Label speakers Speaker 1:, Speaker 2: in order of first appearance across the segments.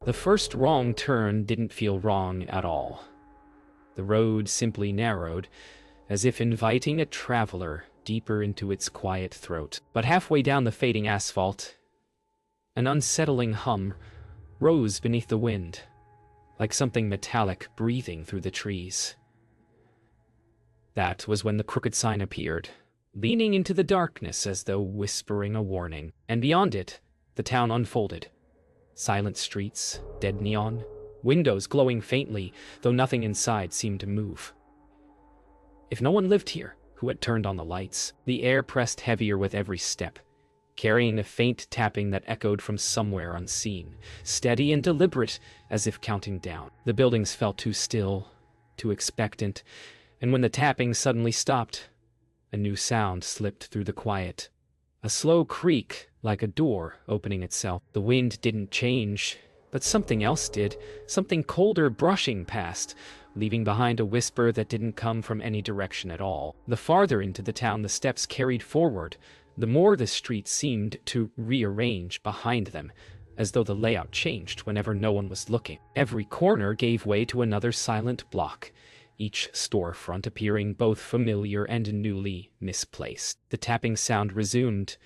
Speaker 1: The first wrong turn didn't feel wrong at all. The road simply narrowed, as if inviting a traveler deeper into its quiet throat. But halfway down the fading asphalt, an unsettling hum rose beneath the wind, like something metallic breathing through the trees. That was when the crooked sign appeared, leaning into the darkness as though whispering a warning. And beyond it, the town unfolded. Silent streets, dead neon, windows glowing faintly, though nothing inside seemed to move. If no one lived here, who had turned on the lights? The air pressed heavier with every step, carrying a faint tapping that echoed from somewhere unseen, steady and deliberate, as if counting down. The buildings felt too still, too expectant, and when the tapping suddenly stopped, a new sound slipped through the quiet. A slow creak, like a door opening itself. The wind didn't change, but something else did, something colder brushing past, leaving behind a whisper that didn't come from any direction at all. The farther into the town the steps carried forward, the more the street seemed to rearrange behind them, as though the layout changed whenever no one was looking. Every corner gave way to another silent block, each storefront appearing both familiar and newly misplaced. The tapping sound resumed,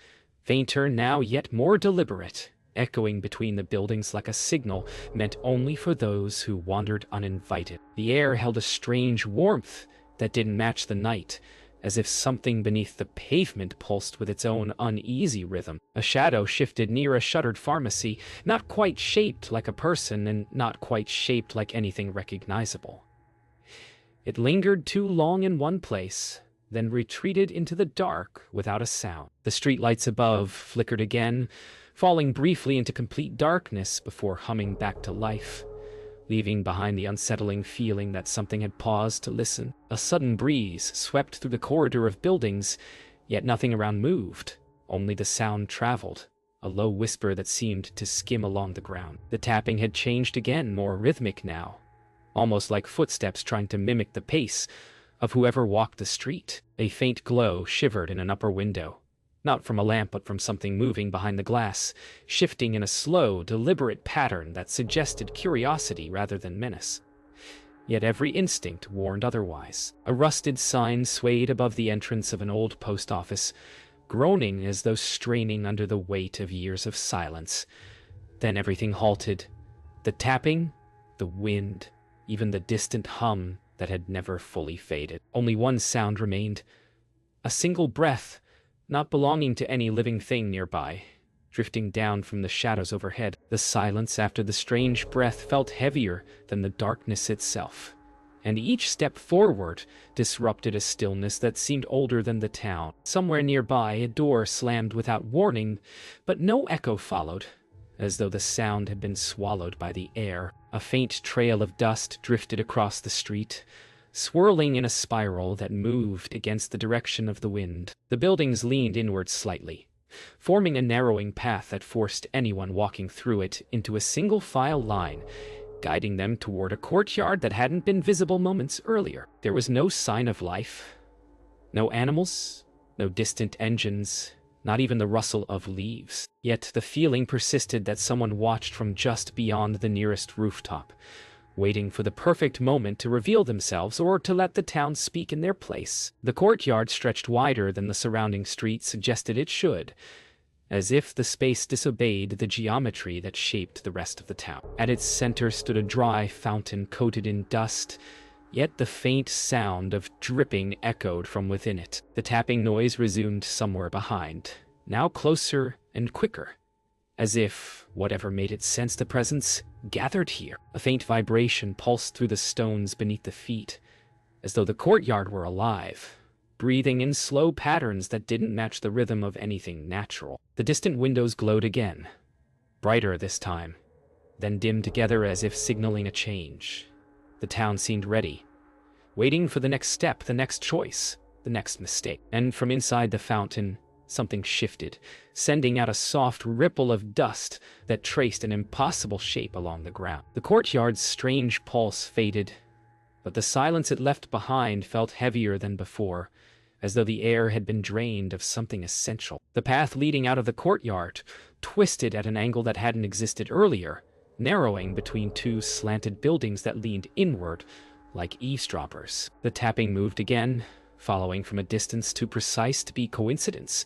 Speaker 1: fainter now yet more deliberate, echoing between the buildings like a signal meant only for those who wandered uninvited. The air held a strange warmth that didn't match the night, as if something beneath the pavement pulsed with its own uneasy rhythm. A shadow shifted near a shuttered pharmacy, not quite shaped like a person and not quite shaped like anything recognizable. It lingered too long in one place, then retreated into the dark without a sound. The streetlights above flickered again, falling briefly into complete darkness before humming back to life, leaving behind the unsettling feeling that something had paused to listen. A sudden breeze swept through the corridor of buildings, yet nothing around moved. Only the sound traveled, a low whisper that seemed to skim along the ground. The tapping had changed again, more rhythmic now, almost like footsteps trying to mimic the pace of whoever walked the street. A faint glow shivered in an upper window, not from a lamp but from something moving behind the glass, shifting in a slow, deliberate pattern that suggested curiosity rather than menace. Yet every instinct warned otherwise. A rusted sign swayed above the entrance of an old post office, groaning as though straining under the weight of years of silence. Then everything halted. The tapping, the wind, even the distant hum that had never fully faded. Only one sound remained, a single breath, not belonging to any living thing nearby, drifting down from the shadows overhead. The silence after the strange breath felt heavier than the darkness itself, and each step forward disrupted a stillness that seemed older than the town. Somewhere nearby, a door slammed without warning, but no echo followed, as though the sound had been swallowed by the air. A faint trail of dust drifted across the street, swirling in a spiral that moved against the direction of the wind. The buildings leaned inward slightly, forming a narrowing path that forced anyone walking through it into a single file line, guiding them toward a courtyard that hadn't been visible moments earlier. There was no sign of life, no animals, no distant engines, not even the rustle of leaves. Yet the feeling persisted that someone watched from just beyond the nearest rooftop, waiting for the perfect moment to reveal themselves or to let the town speak in their place. The courtyard stretched wider than the surrounding street suggested it should, as if the space disobeyed the geometry that shaped the rest of the town. At its center stood a dry fountain coated in dust, yet the faint sound of dripping echoed from within it. The tapping noise resumed somewhere behind, now closer and quicker, as if whatever made it sense the presence gathered here. A faint vibration pulsed through the stones beneath the feet, as though the courtyard were alive, breathing in slow patterns that didn't match the rhythm of anything natural. The distant windows glowed again, brighter this time, then dimmed together as if signaling a change. The town seemed ready, waiting for the next step, the next choice, the next mistake. And from inside the fountain, something shifted, sending out a soft ripple of dust that traced an impossible shape along the ground. The courtyard's strange pulse faded, but the silence it left behind felt heavier than before, as though the air had been drained of something essential. The path leading out of the courtyard twisted at an angle that hadn't existed earlier, narrowing between two slanted buildings that leaned inward like eavesdroppers. The tapping moved again, following from a distance too precise to be coincidence,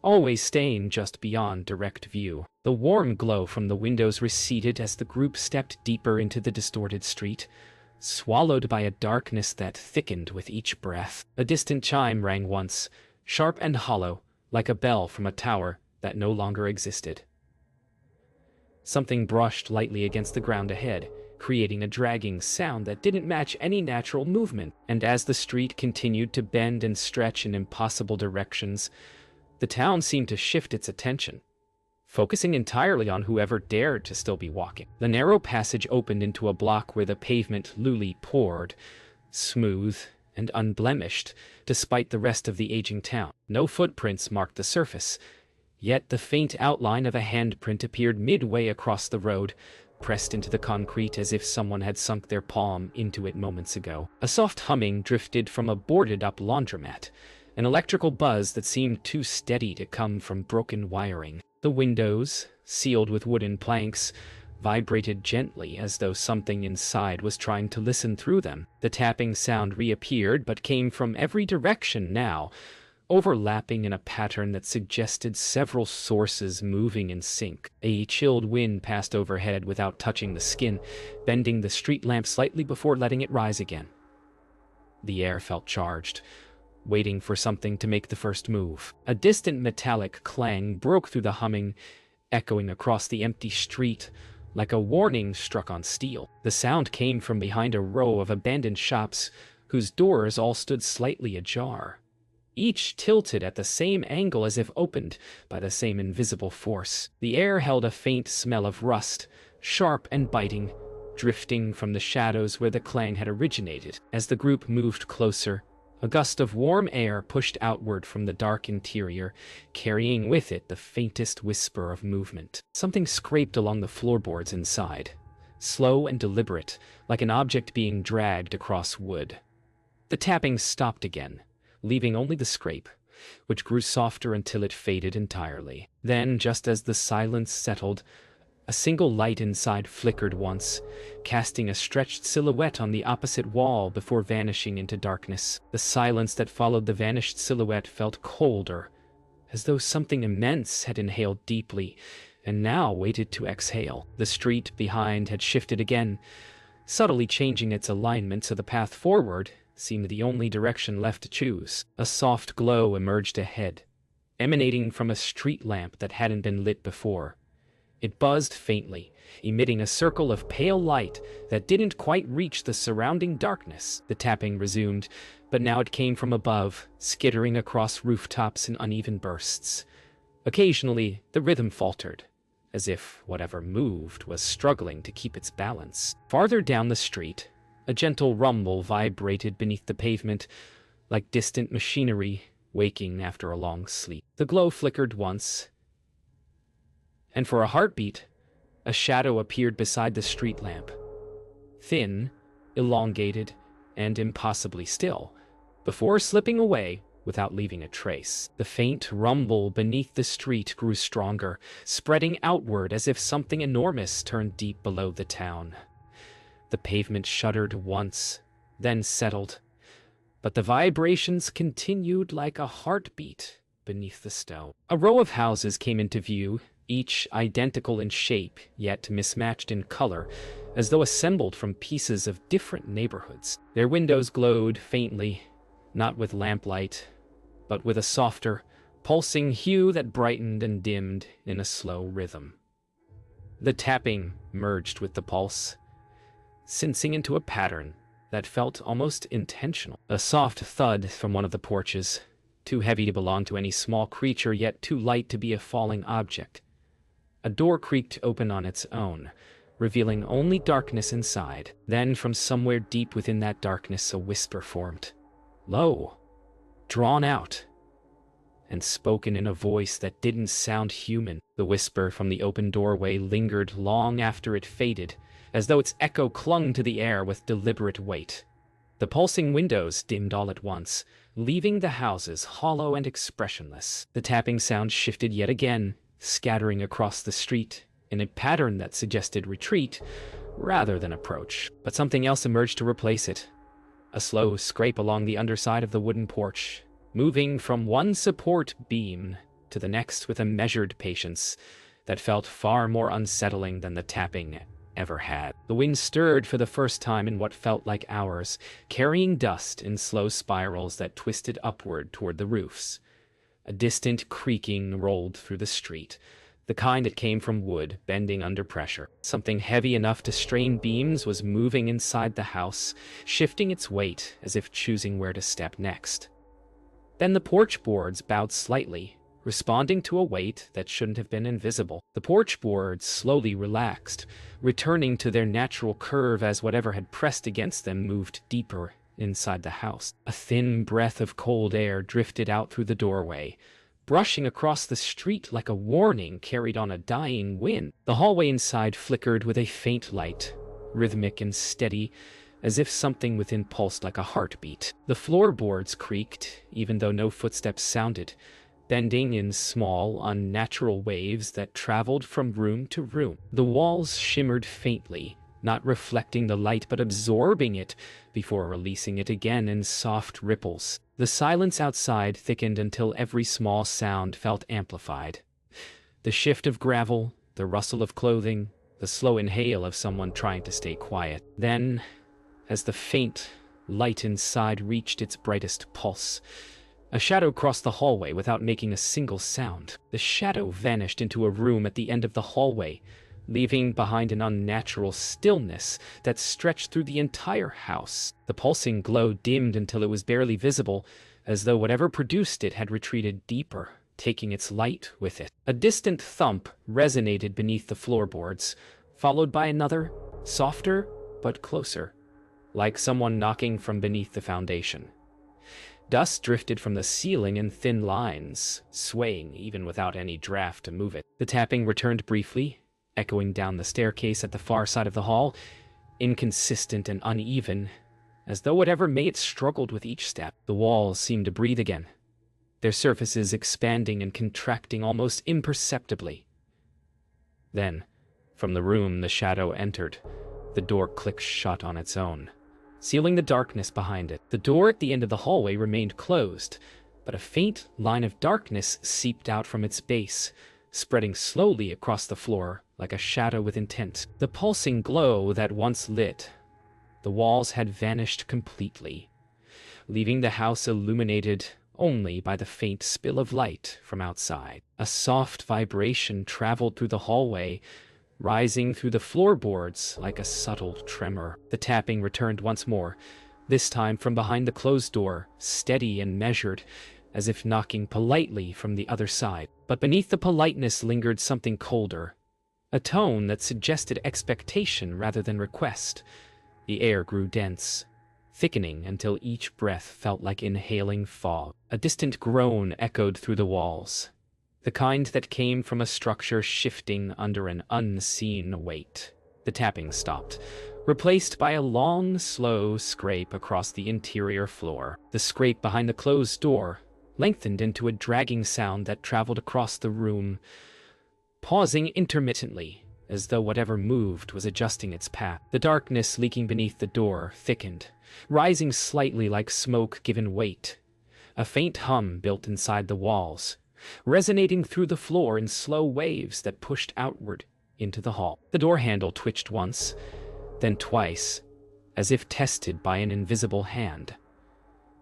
Speaker 1: always staying just beyond direct view. The warm glow from the windows receded as the group stepped deeper into the distorted street, swallowed by a darkness that thickened with each breath. A distant chime rang once, sharp and hollow, like a bell from a tower that no longer existed. Something brushed lightly against the ground ahead, creating a dragging sound that didn't match any natural movement, and as the street continued to bend and stretch in impossible directions, the town seemed to shift its attention, focusing entirely on whoever dared to still be walking. The narrow passage opened into a block where the pavement luely poured, smooth and unblemished, despite the rest of the aging town. No footprints marked the surface, yet the faint outline of a handprint appeared midway across the road, pressed into the concrete as if someone had sunk their palm into it moments ago. A soft humming drifted from a boarded-up laundromat, an electrical buzz that seemed too steady to come from broken wiring. The windows, sealed with wooden planks, vibrated gently as though something inside was trying to listen through them. The tapping sound reappeared, but came from every direction now, overlapping in a pattern that suggested several sources moving in sync. A chilled wind passed overhead without touching the skin, bending the street lamp slightly before letting it rise again. The air felt charged, waiting for something to make the first move. A distant metallic clang broke through the humming, echoing across the empty street like a warning struck on steel. The sound came from behind a row of abandoned shops whose doors all stood slightly ajar, each tilted at the same angle as if opened by the same invisible force. The air held a faint smell of rust, sharp and biting, drifting from the shadows where the clang had originated. As the group moved closer, a gust of warm air pushed outward from the dark interior, carrying with it the faintest whisper of movement. Something scraped along the floorboards inside, slow and deliberate, like an object being dragged across wood. The tapping stopped again, leaving only the scrape, which grew softer until it faded entirely. Then, just as the silence settled, a single light inside flickered once, casting a stretched silhouette on the opposite wall before vanishing into darkness. The silence that followed the vanished silhouette felt colder, as though something immense had inhaled deeply and now waited to exhale. The street behind had shifted again, subtly changing its alignment so the path forward seemed the only direction left to choose. A soft glow emerged ahead, emanating from a street lamp that hadn't been lit before. It buzzed faintly, emitting a circle of pale light that didn't quite reach the surrounding darkness. The tapping resumed, but now it came from above, skittering across rooftops in uneven bursts. Occasionally, the rhythm faltered, as if whatever moved was struggling to keep its balance. Farther down the street, a gentle rumble vibrated beneath the pavement, like distant machinery waking after a long sleep. The glow flickered once, and for a heartbeat, a shadow appeared beside the street lamp. Thin, elongated, and impossibly still, before slipping away without leaving a trace. The faint rumble beneath the street grew stronger, spreading outward as if something enormous turned deep below the town. The pavement shuddered once, then settled, but the vibrations continued like a heartbeat beneath the stone. A row of houses came into view, each identical in shape, yet mismatched in color, as though assembled from pieces of different neighborhoods. Their windows glowed faintly, not with lamplight, but with a softer, pulsing hue that brightened and dimmed in a slow rhythm. The tapping merged with the pulse, sensing into a pattern that felt almost intentional. A soft thud from one of the porches, too heavy to belong to any small creature, yet too light to be a falling object. A door creaked open on its own, revealing only darkness inside. Then, from somewhere deep within that darkness, a whisper formed. Low, drawn out, and spoken in a voice that didn't sound human. The whisper from the open doorway lingered long after it faded, as though its echo clung to the air with deliberate weight. The pulsing windows dimmed all at once, leaving the houses hollow and expressionless. The tapping sound shifted yet again, scattering across the street, in a pattern that suggested retreat rather than approach. But something else emerged to replace it. A slow scrape along the underside of the wooden porch, moving from one support beam to the next with a measured patience that felt far more unsettling than the tapping ever had. The wind stirred for the first time in what felt like hours, carrying dust in slow spirals that twisted upward toward the roofs. A distant creaking rolled through the street, the kind that came from wood bending under pressure. Something heavy enough to strain beams was moving inside the house, shifting its weight as if choosing where to step next. Then the porch boards bowed slightly, responding to a weight that shouldn't have been invisible. The porch boards slowly relaxed, returning to their natural curve as whatever had pressed against them moved deeper inside the house. A thin breath of cold air drifted out through the doorway, brushing across the street like a warning carried on a dying wind. The hallway inside flickered with a faint light, rhythmic and steady, as if something within pulsed like a heartbeat. The floorboards creaked, even though no footsteps sounded, bending in small, unnatural waves that traveled from room to room. The walls shimmered faintly, not reflecting the light but absorbing it before releasing it again in soft ripples. The silence outside thickened until every small sound felt amplified. The shift of gravel, the rustle of clothing, the slow inhale of someone trying to stay quiet. Then, as the faint light inside reached its brightest pulse, a shadow crossed the hallway without making a single sound. The shadow vanished into a room at the end of the hallway, leaving behind an unnatural stillness that stretched through the entire house. The pulsing glow dimmed until it was barely visible, as though whatever produced it had retreated deeper, taking its light with it. A distant thump resonated beneath the floorboards, followed by another, softer but closer, like someone knocking from beneath the foundation. Dust drifted from the ceiling in thin lines, swaying even without any draft to move it. The tapping returned briefly, echoing down the staircase at the far side of the hall, inconsistent and uneven, as though whatever made it struggled with each step. The walls seemed to breathe again, their surfaces expanding and contracting almost imperceptibly. Then, from the room the shadow entered, the door clicked shut on its own, sealing the darkness behind it. The door at the end of the hallway remained closed, but a faint line of darkness seeped out from its base, spreading slowly across the floor like a shadow with intent. The pulsing glow that once lit the walls had vanished completely, leaving the house illuminated only by the faint spill of light from outside. A soft vibration traveled through the hallway, rising through the floorboards like a subtle tremor. The tapping returned once more, this time from behind the closed door, steady and measured, as if knocking politely from the other side. But beneath the politeness lingered something colder, a tone that suggested expectation rather than request. The air grew dense, thickening until each breath felt like inhaling fog. A distant groan echoed through the walls, the kind that came from a structure shifting under an unseen weight. The tapping stopped, replaced by a long, slow scrape across the interior floor. The scrape behind the closed door lengthened into a dragging sound that traveled across the room, pausing intermittently, as though whatever moved was adjusting its path. The darkness leaking beneath the door thickened, rising slightly like smoke given weight. A faint hum built inside the walls, resonating through the floor in slow waves that pushed outward into the hall. The door handle twitched once, then twice, as if tested by an invisible hand.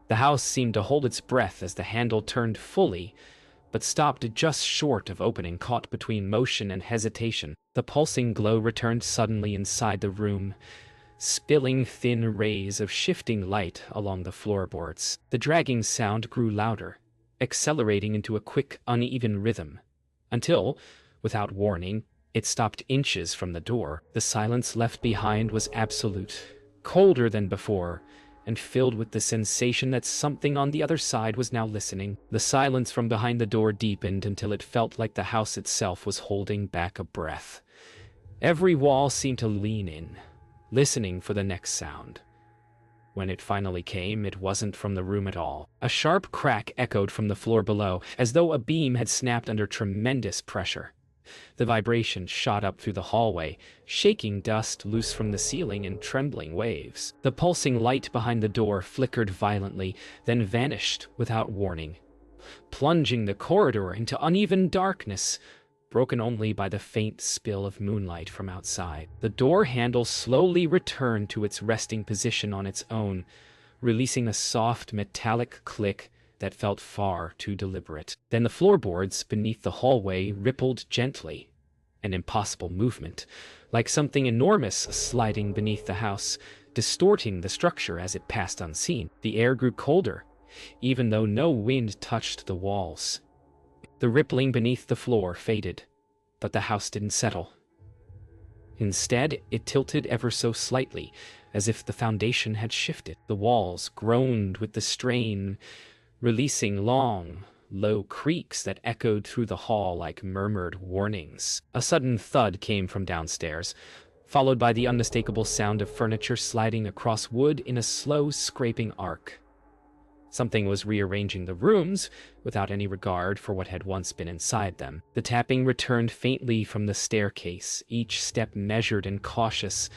Speaker 1: The house seemed to hold its breath as the handle turned fully, but stopped just short of opening, caught between motion and hesitation. The pulsing glow returned suddenly inside the room, spilling thin rays of shifting light along the floorboards. The dragging sound grew louder, accelerating into a quick, uneven rhythm, until, without warning, it stopped inches from the door. The silence left behind was absolute, colder than before, and filled with the sensation that something on the other side was now listening. The silence from behind the door deepened until it felt like the house itself was holding back a breath. Every wall seemed to lean in, listening for the next sound. When it finally came, it wasn't from the room at all. A sharp crack echoed from the floor below, as though a beam had snapped under tremendous pressure. The vibration shot up through the hallway, shaking dust loose from the ceiling in trembling waves. The pulsing light behind the door flickered violently, then vanished without warning, plunging the corridor into uneven darkness, broken only by the faint spill of moonlight from outside. The door handle slowly returned to its resting position on its own, releasing a soft metallic click that felt far too deliberate. Then the floorboards beneath the hallway rippled gently, an impossible movement, like something enormous sliding beneath the house, distorting the structure as it passed unseen. The air grew colder, even though no wind touched the walls. The rippling beneath the floor faded, but the house didn't settle. Instead, it tilted ever so slightly, as if the foundation had shifted. The walls groaned with the strain, releasing long, low creaks that echoed through the hall like murmured warnings. A sudden thud came from downstairs, followed by the unmistakable sound of furniture sliding across wood in a slow, scraping arc. Something was rearranging the rooms without any regard for what had once been inside them. The tapping returned faintly from the staircase, each step measured and cautious,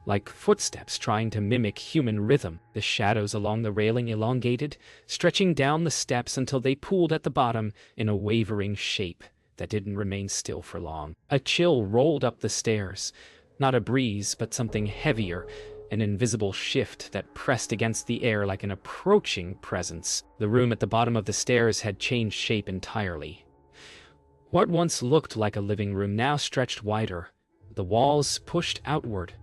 Speaker 1: like footsteps trying to mimic human rhythm. The shadows along the railing elongated, stretching down the steps until they pooled at the bottom in a wavering shape that didn't remain still for long. A chill rolled up the stairs, not a breeze, but something heavier, an invisible shift that pressed against the air like an approaching presence. The room at the bottom of the stairs had changed shape entirely. What once looked like a living room now stretched wider, the walls pushed outward,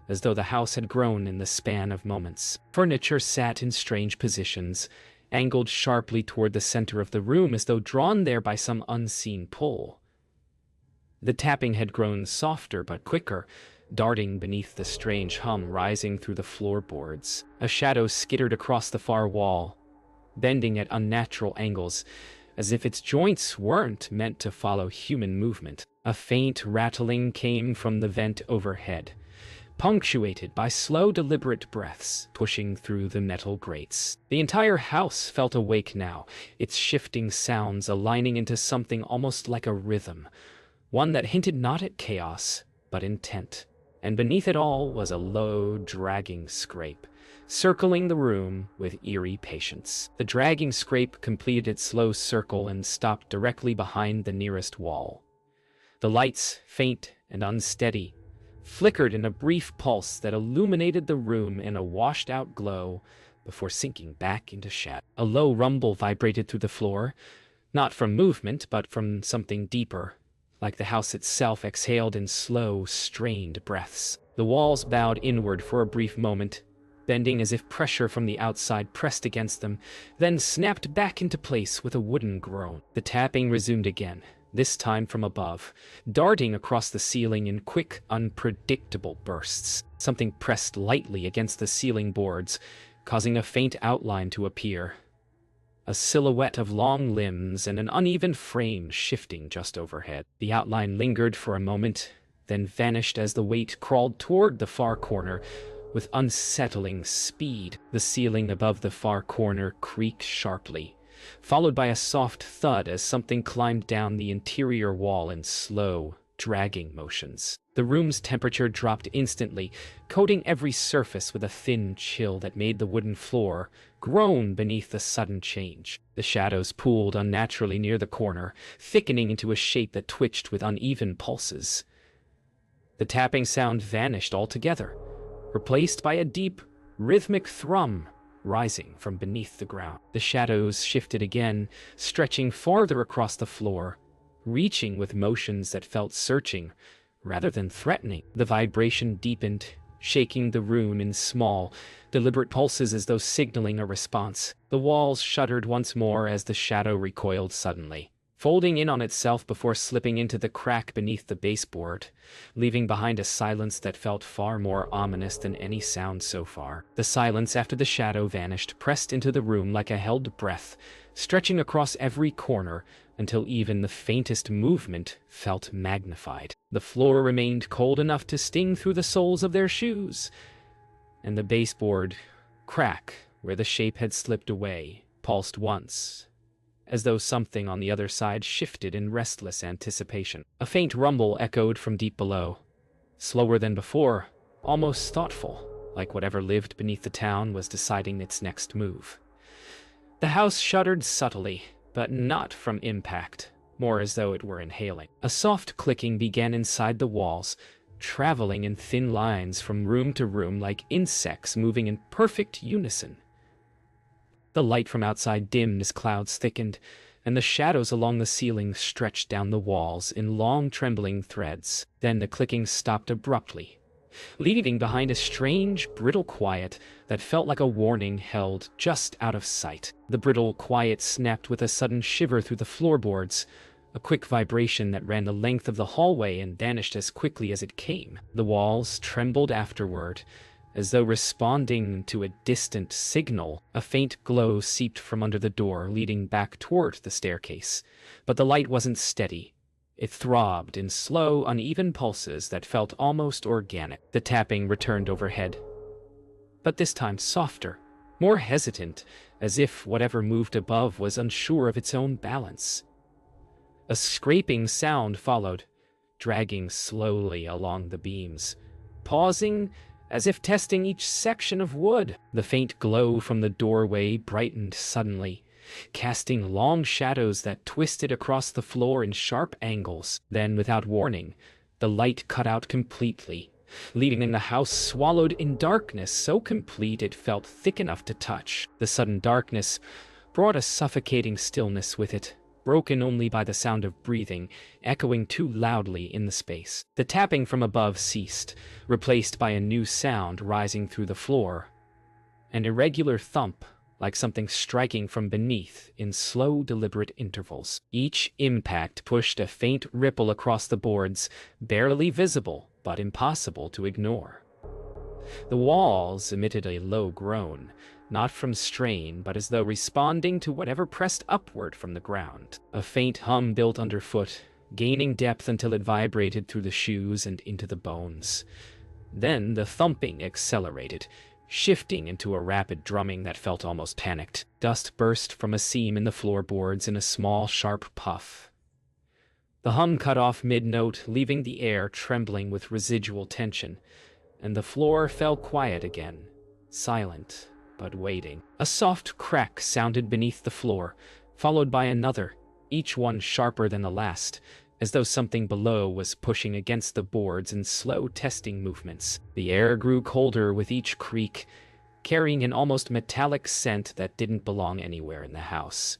Speaker 1: as though the house had grown in the span of moments. Furniture sat in strange positions, angled sharply toward the center of the room as though drawn there by some unseen pull. The tapping had grown softer but quicker, darting beneath the strange hum rising through the floorboards. A shadow skittered across the far wall, bending at unnatural angles, as if its joints weren't meant to follow human movement. A faint rattling came from the vent overhead, punctuated by slow, deliberate breaths pushing through the metal grates. The entire house felt awake now, its shifting sounds aligning into something almost like a rhythm, one that hinted not at chaos, but intent. And beneath it all was a low, dragging scrape, circling the room with eerie patience. The dragging scrape completed its slow circle and stopped directly behind the nearest wall. The lights, faint and unsteady, flickered in a brief pulse that illuminated the room in a washed-out glow before sinking back into shadow. A low rumble vibrated through the floor, not from movement, but from something deeper, like the house itself exhaled in slow, strained breaths. The walls bowed inward for a brief moment, bending as if pressure from the outside pressed against them, then snapped back into place with a wooden groan. The tapping resumed again, this time from above, darting across the ceiling in quick, unpredictable bursts. Something pressed lightly against the ceiling boards, causing a faint outline to appear. A silhouette of long limbs and an uneven frame shifting just overhead. The outline lingered for a moment, then vanished as the weight crawled toward the far corner with unsettling speed. The ceiling above the far corner creaked sharply, followed by a soft thud as something climbed down the interior wall in slow, dragging motions. The room's temperature dropped instantly, coating every surface with a thin chill that made the wooden floor groan beneath the sudden change. The shadows pooled unnaturally near the corner, thickening into a shape that twitched with uneven pulses. The tapping sound vanished altogether, replaced by a deep, rhythmic thrum rising from beneath the ground. The shadows shifted again, stretching farther across the floor, reaching with motions that felt searching rather than threatening. The vibration deepened, shaking the room in small, deliberate pulses as though signaling a response. The walls shuddered once more as the shadow recoiled suddenly, folding in on itself before slipping into the crack beneath the baseboard, leaving behind a silence that felt far more ominous than any sound so far. The silence after the shadow vanished pressed into the room like a held breath, stretching across every corner until even the faintest movement felt magnified. The floor remained cold enough to sting through the soles of their shoes, and the baseboard crack where the shape had slipped away pulsed once, as though something on the other side shifted in restless anticipation. A faint rumble echoed from deep below, slower than before, almost thoughtful, like whatever lived beneath the town was deciding its next move. The house shuddered subtly, but not from impact, more as though it were inhaling. A soft clicking began inside the walls, traveling in thin lines from room to room like insects moving in perfect unison. The light from outside dimmed as clouds thickened, and the shadows along the ceiling stretched down the walls in long trembling threads. Then the clicking stopped abruptly, leaving behind a strange, brittle quiet that felt like a warning held just out of sight. The brittle quiet snapped with a sudden shiver through the floorboards, a quick vibration that ran the length of the hallway and vanished as quickly as it came. The walls trembled afterward, as though responding to a distant signal. A faint glow seeped from under the door leading back toward the staircase, but the light wasn't steady. It throbbed in slow, uneven pulses that felt almost organic. The tapping returned overhead, but this time softer, more hesitant, as if whatever moved above was unsure of its own balance. A scraping sound followed, dragging slowly along the beams, pausing as if testing each section of wood. The faint glow from the doorway brightened suddenly, casting long shadows that twisted across the floor in sharp angles. Then, without warning, the light cut out completely, leaving the house swallowed in darkness so complete it felt thick enough to touch. The sudden darkness brought a suffocating stillness with it, broken only by the sound of breathing, echoing too loudly in the space. The tapping from above ceased, replaced by a new sound rising through the floor, an irregular thump, like something striking from beneath in slow, deliberate intervals. Each impact pushed a faint ripple across the boards, barely visible, but impossible to ignore. The walls emitted a low groan, not from strain, but as though responding to whatever pressed upward from the ground. A faint hum built underfoot, gaining depth until it vibrated through the shoes and into the bones. Then the thumping accelerated, shifting into a rapid drumming that felt almost panicked. Dust burst from a seam in the floorboards in a small, sharp puff. The hum cut off mid-note, leaving the air trembling with residual tension, and the floor fell quiet again, silent but waiting. A soft crack sounded beneath the floor, followed by another, each one sharper than the last, as though something below was pushing against the boards in slow testing movements. The air grew colder with each creak, carrying an almost metallic scent that didn't belong anywhere in the house.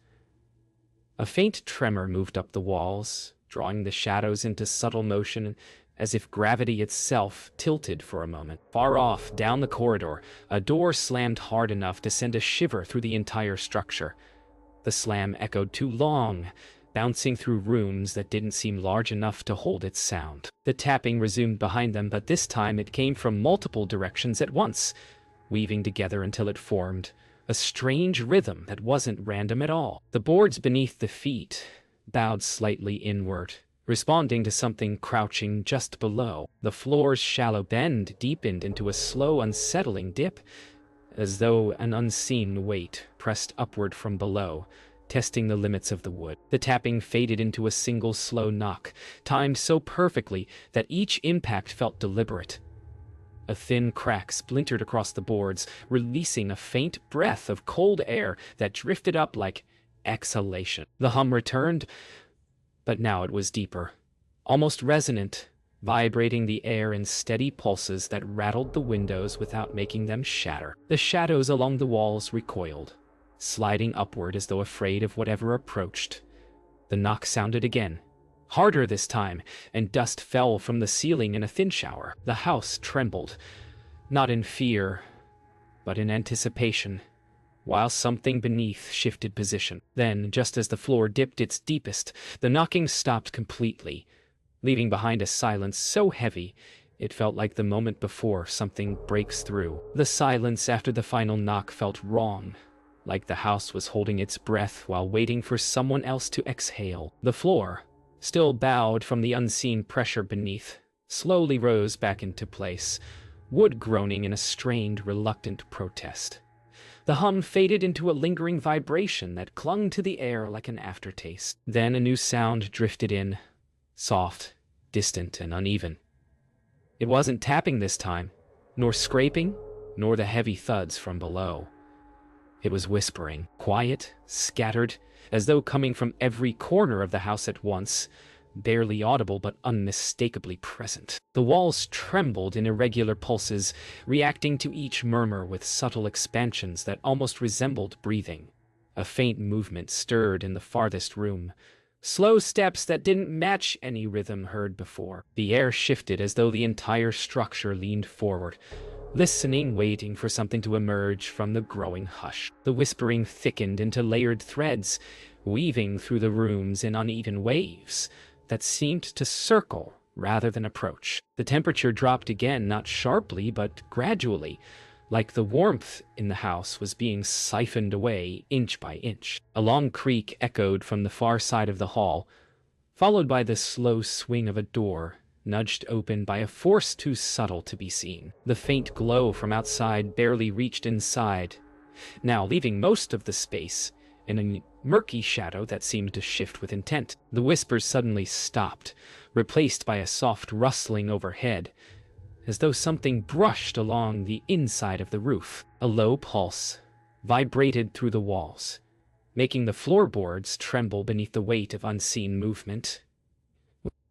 Speaker 1: A faint tremor moved up the walls, drawing the shadows into subtle motion, as if gravity itself tilted for a moment. Far off, down the corridor, a door slammed hard enough to send a shiver through the entire structure. The slam echoed too long, bouncing through rooms that didn't seem large enough to hold its sound. The tapping resumed behind them, but this time it came from multiple directions at once, weaving together until it formed a strange rhythm that wasn't random at all. The boards beneath the feet bowed slightly inward, responding to something crouching just below. The floor's shallow bend deepened into a slow, unsettling dip, as though an unseen weight pressed upward from below, testing the limits of the wood. The tapping faded into a single slow knock, timed so perfectly that each impact felt deliberate. A thin crack splintered across the boards, releasing a faint breath of cold air that drifted up like exhalation. The hum returned, but now it was deeper, almost resonant, vibrating the air in steady pulses that rattled the windows without making them shatter. The shadows along the walls recoiled, sliding upward as though afraid of whatever approached. The knock sounded again, harder this time, and dust fell from the ceiling in a thin shower. The house trembled, not in fear, but in anticipation, while something beneath shifted position. Then, just as the floor dipped its deepest, the knocking stopped completely, leaving behind a silence so heavy it felt like the moment before something breaks through. The silence after the final knock felt wrong, like the house was holding its breath while waiting for someone else to exhale. The floor, still bowed from the unseen pressure beneath, slowly rose back into place, wood groaning in a strained, reluctant protest. The hum faded into a lingering vibration that clung to the air like an aftertaste. Then a new sound drifted in, soft, distant, and uneven. It wasn't tapping this time, nor scraping, nor the heavy thuds from below. It was whispering, quiet, scattered, as though coming from every corner of the house at once, barely audible but unmistakably present. The walls trembled in irregular pulses, reacting to each murmur with subtle expansions that almost resembled breathing. A faint movement stirred in the farthest room, slow steps that didn't match any rhythm heard before. The air shifted as though the entire structure leaned forward, listening, waiting for something to emerge from the growing hush. The whispering thickened into layered threads, weaving through the rooms in uneven waves that seemed to circle rather than approach. The temperature dropped again, not sharply, but gradually, like the warmth in the house was being siphoned away inch by inch. A long creak echoed from the far side of the hall, followed by the slow swing of a door, nudged open by a force too subtle to be seen. The faint glow from outside barely reached inside, now leaving most of the space in a murky shadow that seemed to shift with intent. The whispers suddenly stopped, replaced by a soft rustling overhead, as though something brushed along the inside of the roof. A low pulse vibrated through the walls, making the floorboards tremble beneath the weight of unseen movement.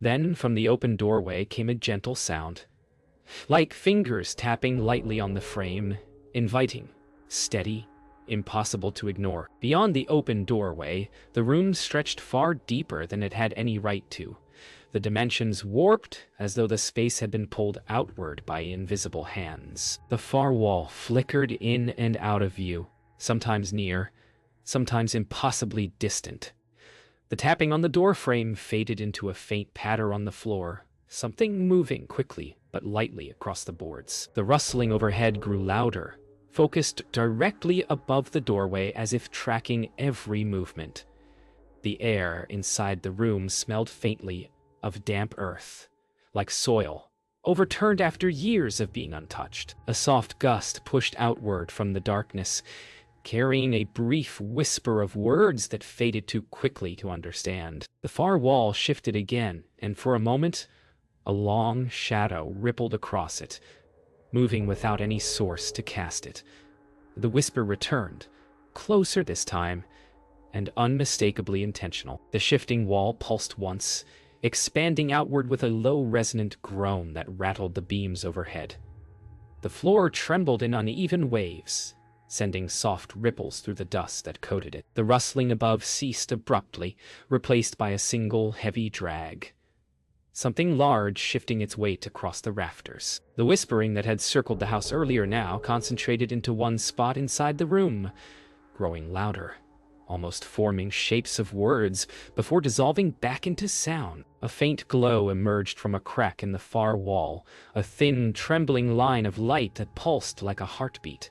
Speaker 1: Then, from the open doorway came a gentle sound, like fingers tapping lightly on the frame, inviting, steady, impossible to ignore. Beyond the open doorway, the room stretched far deeper than it had any right to, the dimensions warped as though the space had been pulled outward by invisible hands. The far wall flickered in and out of view, sometimes near, sometimes impossibly distant. The tapping on the doorframe faded into a faint patter on the floor, something moving quickly but lightly across the boards. The rustling overhead grew louder, focused directly above the doorway as if tracking every movement. The air inside the room smelled faintly of damp earth, like soil, overturned after years of being untouched. A soft gust pushed outward from the darkness, carrying a brief whisper of words that faded too quickly to understand. The far wall shifted again, and for a moment, a long shadow rippled across it, moving without any source to cast it. The whisper returned, closer this time, and unmistakably intentional. The shifting wall pulsed once, expanding outward with a low resonant groan that rattled the beams overhead. The floor trembled in uneven waves, sending soft ripples through the dust that coated it. The rustling above ceased abruptly, replaced by a single heavy drag, something large shifting its weight across the rafters. The whispering that had circled the house earlier now concentrated into one spot inside the room, growing louder, almost forming shapes of words before dissolving back into sound. A faint glow emerged from a crack in the far wall, a thin, trembling line of light that pulsed like a heartbeat.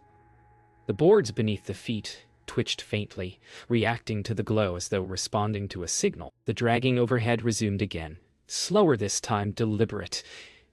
Speaker 1: The boards beneath the feet twitched faintly, reacting to the glow as though responding to a signal. The dragging overhead resumed again, slower this time, deliberate,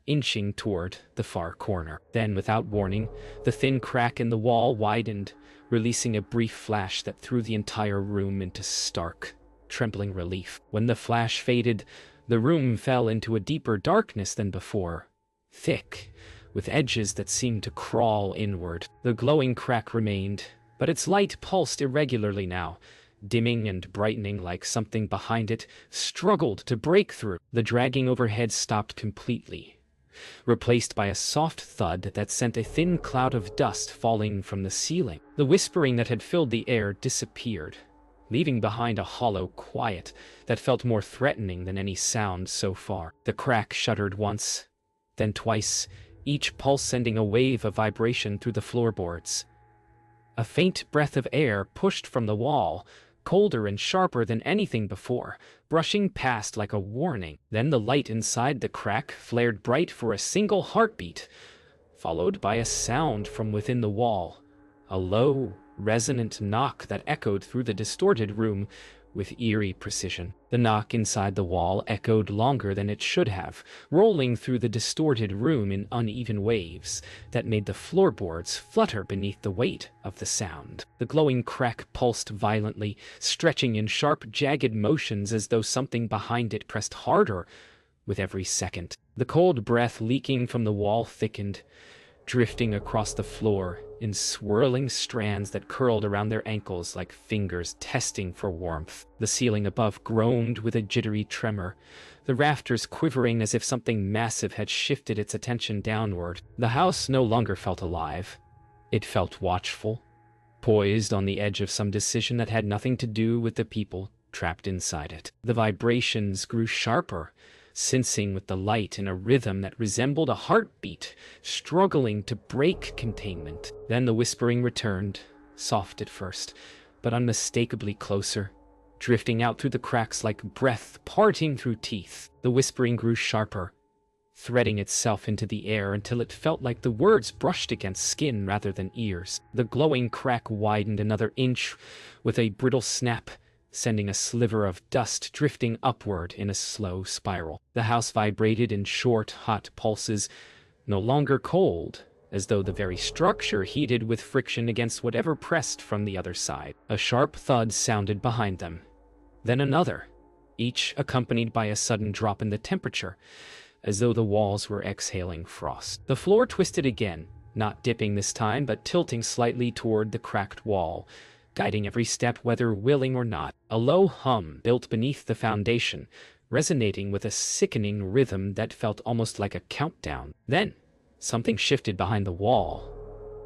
Speaker 1: inching toward the far corner. Then, without warning, the thin crack in the wall widened, releasing a brief flash that threw the entire room into stark, trembling relief. When the flash faded, the room fell into a deeper darkness than before, thick, with edges that seemed to crawl inward. The glowing crack remained, but its light pulsed irregularly now, dimming and brightening like something behind it struggled to break through. The dragging overhead stopped completely, replaced by a soft thud that sent a thin cloud of dust falling from the ceiling. The whispering that had filled the air disappeared, leaving behind a hollow quiet that felt more threatening than any sound so far. The crack shuddered once, then twice, each pulse sending a wave of vibration through the floorboards. A faint breath of air pushed from the wall, colder and sharper than anything before, brushing past like a warning. Then the light inside the crack flared bright for a single heartbeat, followed by a sound from within the wall, a low, resonant knock that echoed through the distorted room, with eerie precision. The knock inside the wall echoed longer than it should have, rolling through the distorted room in uneven waves that made the floorboards flutter beneath the weight of the sound. The glowing crack pulsed violently, stretching in sharp, jagged motions as though something behind it pressed harder with every second. The cold breath leaking from the wall thickened, drifting across the floor in swirling strands that curled around their ankles like fingers testing for warmth. The ceiling above groaned with a jittery tremor, the rafters quivering as if something massive had shifted its attention downward. The house no longer felt alive. It felt watchful, poised on the edge of some decision that had nothing to do with the people trapped inside it. The vibrations grew sharper, sensing with the light in a rhythm that resembled a heartbeat, struggling to break containment. Then the whispering returned, soft at first, but unmistakably closer, drifting out through the cracks like breath parting through teeth. The whispering grew sharper, threading itself into the air until it felt like the words brushed against skin rather than ears. The glowing crack widened another inch with a brittle snap, sending a sliver of dust drifting upward in a slow spiral. The house vibrated in short, hot pulses, no longer cold, as though the very structure heated with friction against whatever pressed from the other side. A sharp thud sounded behind them, then another, each accompanied by a sudden drop in the temperature, as though the walls were exhaling frost. The floor twisted again, not dipping this time, but tilting slightly toward the cracked wall, guiding every step whether willing or not. A low hum built beneath the foundation, resonating with a sickening rhythm that felt almost like a countdown. Then, something shifted behind the wall,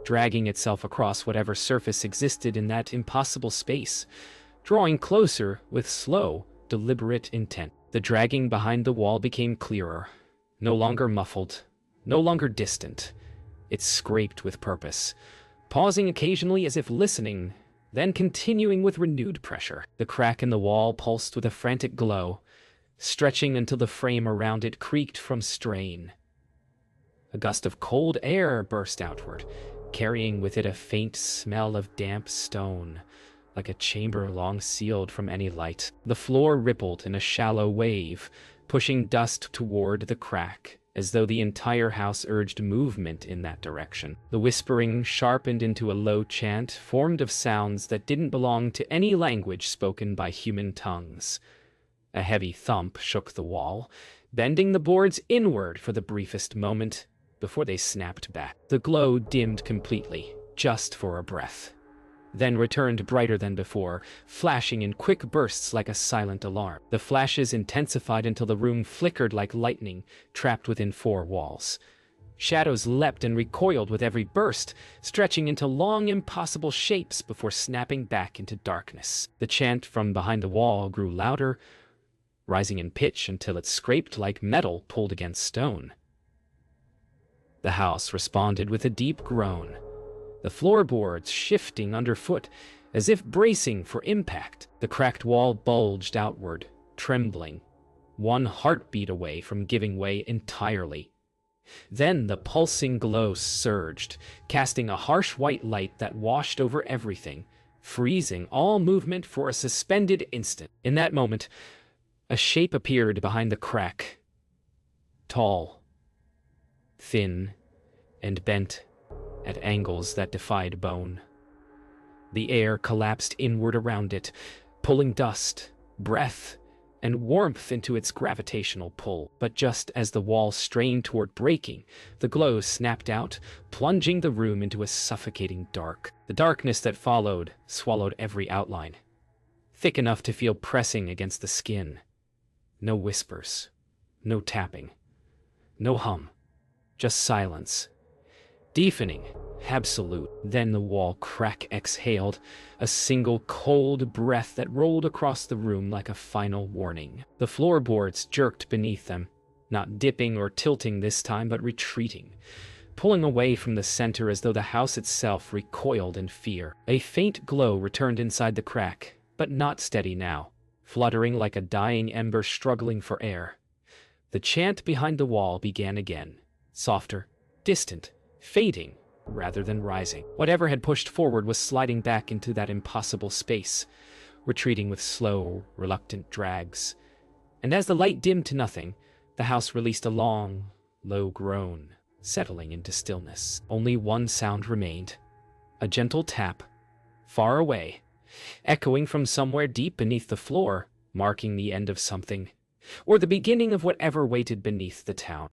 Speaker 1: dragging itself across whatever surface existed in that impossible space, drawing closer with slow, deliberate intent. The dragging behind the wall became clearer, no longer muffled, no longer distant. It scraped with purpose, pausing occasionally as if listening, then continuing with renewed pressure. The crack in the wall pulsed with a frantic glow, stretching until the frame around it creaked from strain. A gust of cold air burst outward, carrying with it a faint smell of damp stone, like a chamber long sealed from any light. The floor rippled in a shallow wave, pushing dust toward the crack, as though the entire house urged movement in that direction. The whispering sharpened into a low chant formed of sounds that didn't belong to any language spoken by human tongues. A heavy thump shook the wall, bending the boards inward for the briefest moment before they snapped back. The glow dimmed completely, just for a breath, then returned brighter than before, flashing in quick bursts like a silent alarm. The flashes intensified until the room flickered like lightning, trapped within four walls. Shadows leapt and recoiled with every burst, stretching into long, impossible shapes before snapping back into darkness. The chant from behind the wall grew louder, rising in pitch until it scraped like metal pulled against stone. The house responded with a deep groan, the floorboards shifting underfoot, as if bracing for impact. The cracked wall bulged outward, trembling, one heartbeat away from giving way entirely. Then the pulsing glow surged, casting a harsh white light that washed over everything, freezing all movement for a suspended instant. In that moment, a shape appeared behind the crack, tall, thin, and bent at angles that defied bone. The air collapsed inward around it, pulling dust, breath, and warmth into its gravitational pull. But just as the wall strained toward breaking, the glow snapped out, plunging the room into a suffocating dark. The darkness that followed swallowed every outline, thick enough to feel pressing against the skin. No whispers, no tapping, no hum, just silence. Deafening, absolute. Then the wall crack exhaled, a single cold breath that rolled across the room like a final warning. The floorboards jerked beneath them, not dipping or tilting this time, but retreating, pulling away from the center as though the house itself recoiled in fear. A faint glow returned inside the crack, but not steady now, fluttering like a dying ember struggling for air. The chant behind the wall began again, softer, distant, fading rather than rising. Whatever had pushed forward was sliding back into that impossible space, retreating with slow, reluctant drags. And as the light dimmed to nothing, the house released a long, low groan, settling into stillness. Only one sound remained, a gentle tap, far away, echoing from somewhere deep beneath the floor, marking the end of something, or the beginning of whatever waited beneath the town.